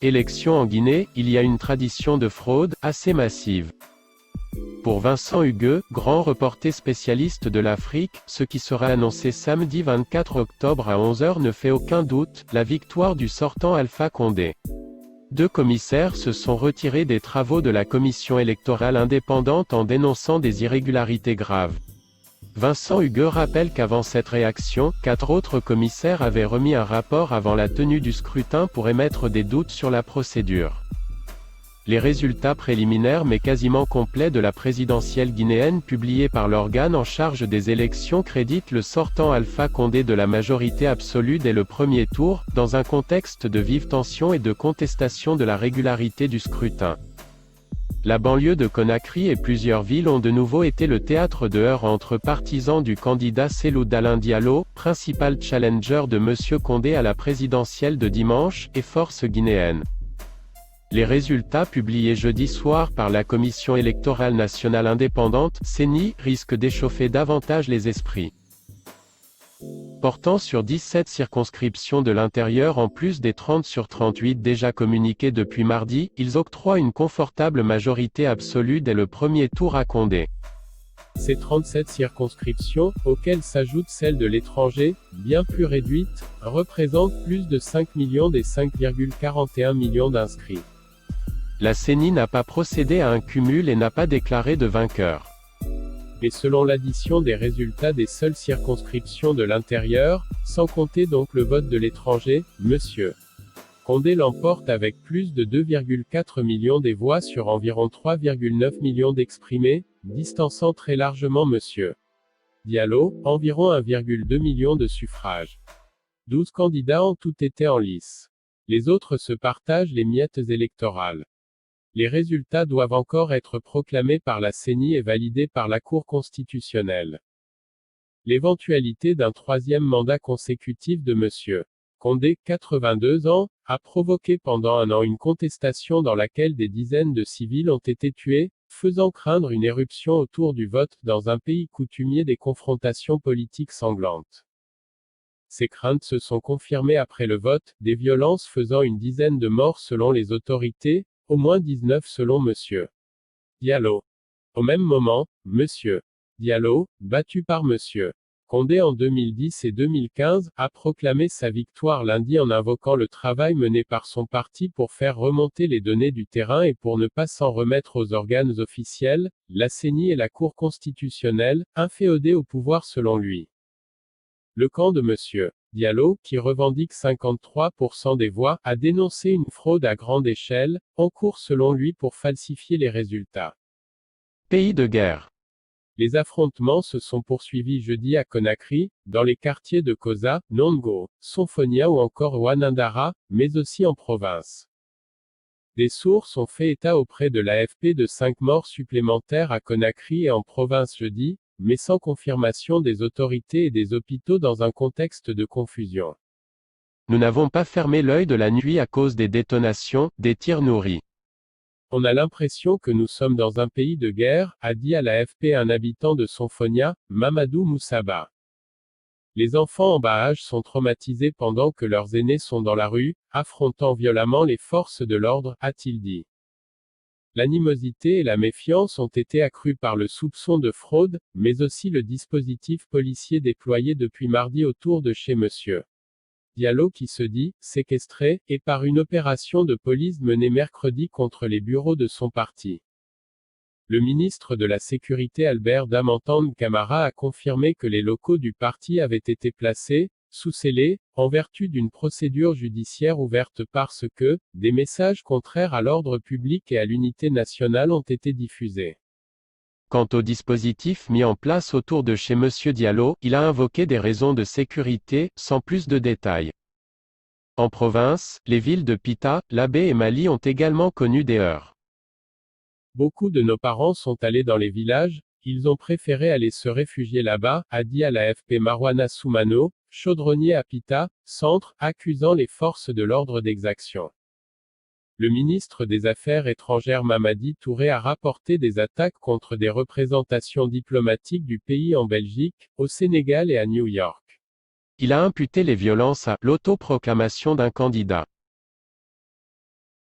Élections en Guinée, il y a une tradition de fraude, assez massive. Pour Vincent Hugues, grand reporter spécialiste de l'Afrique, ce qui sera annoncé samedi 24 octobre à 11 h ne fait aucun doute, la victoire du sortant Alpha Condé. 2 commissaires se sont retirés des travaux de la commission électorale indépendante en dénonçant des irrégularités graves. Vincent Hugues rappelle qu'avant cette réaction, 4 autres commissaires avaient remis un rapport avant la tenue du scrutin pour émettre des doutes sur la procédure. Les résultats préliminaires mais quasiment complets de la présidentielle guinéenne publiés par l'organe en charge des élections créditent le sortant Alpha Condé de la majorité absolue dès le premier tour, dans un contexte de vive tension et de contestation de la régularité du scrutin. La banlieue de Conakry et plusieurs villes ont de nouveau été le théâtre de heurts entre partisans du candidat Cellou Dalein Diallo, principal challenger de M. Condé à la présidentielle de dimanche, et forces guinéennes. Les résultats publiés jeudi soir par la Commission électorale nationale indépendante, CENI, risquent d'échauffer davantage les esprits. Portant sur 17 circonscriptions de l'intérieur en plus des 30 sur 38 déjà communiquées depuis mardi, ils octroient une confortable majorité absolue dès le premier tour à Condé. Ces 37 circonscriptions, auxquelles s'ajoute celle de l'étranger, bien plus réduite, représentent plus de 5 millions des 5,41 millions d'inscrits. La CENI n'a pas procédé à un cumul et n'a pas déclaré de vainqueur. Mais selon l'addition des résultats des seules circonscriptions de l'intérieur, sans compter donc le vote de l'étranger, M. Condé l'emporte avec plus de 2,4 millions des voix sur environ 3,9 millions d'exprimés, distançant très largement M. Diallo, environ 1,2 million de suffrages. 12 candidats ont tout été en lice. Les autres se partagent les miettes électorales. Les résultats doivent encore être proclamés par la CENI et validés par la Cour constitutionnelle. L'éventualité d'un 3e mandat consécutif de M. Condé, 82 ans, a provoqué pendant un an une contestation dans laquelle des dizaines de civils ont été tués, faisant craindre une éruption autour du vote dans un pays coutumier des confrontations politiques sanglantes. Ces craintes se sont confirmées après le vote, des violences faisant une dizaine de morts selon les autorités, au moins 19 selon M. Diallo. Au même moment, M. Diallo, battu par M. Condé en 2010 et 2015, a proclamé sa victoire lundi en invoquant le travail mené par son parti pour faire remonter les données du terrain et pour ne pas s'en remettre aux organes officiels, la CENI et la Cour constitutionnelle, inféodés au pouvoir selon lui. Le camp de M. Diallo, qui revendique 53% des voix, a dénoncé une fraude à grande échelle, en cours selon lui pour falsifier les résultats. Pays de guerre. Les affrontements se sont poursuivis jeudi à Conakry, dans les quartiers de Koza, Nongo, Sonfonia ou encore Wanandara, mais aussi en province. Des sources ont fait état auprès de l'AFP de 5 morts supplémentaires à Conakry et en province jeudi, mais sans confirmation des autorités et des hôpitaux dans un contexte de confusion. Nous n'avons pas fermé l'œil de la nuit à cause des détonations, des tirs nourris. On a l'impression que nous sommes dans un pays de guerre, a dit à l'AFP un habitant de Sonfonia, Mamadou Moussaba. Les enfants en bas âge sont traumatisés pendant que leurs aînés sont dans la rue, affrontant violemment les forces de l'ordre, a-t-il dit. L'animosité et la méfiance ont été accrues par le soupçon de fraude, mais aussi le dispositif policier déployé depuis mardi autour de chez M. Diallo qui se dit séquestré, et par une opération de police menée mercredi contre les bureaux de son parti. Le ministre de la Sécurité Albert Damantane Camara a confirmé que les locaux du parti avaient été placés, sous scellé, en vertu d'une procédure judiciaire ouverte parce que, des messages contraires à l'ordre public et à l'unité nationale ont été diffusés. Quant au dispositif mis en place autour de chez M. Diallo, il a invoqué des raisons de sécurité, sans plus de détails. En province, les villes de Pita, Labé et Mali ont également connu des heurts. Beaucoup de nos parents sont allés dans les villages, ils ont préféré aller se réfugier là-bas, a dit à l'AFP Marouana Soumano, chaudronnier à Pita, centre, accusant les forces de l'ordre d'exaction. Le ministre des Affaires étrangères Mamadi Touré a rapporté des attaques contre des représentations diplomatiques du pays en Belgique, au Sénégal et à New York. Il a imputé les violences à l'autoproclamation d'un candidat.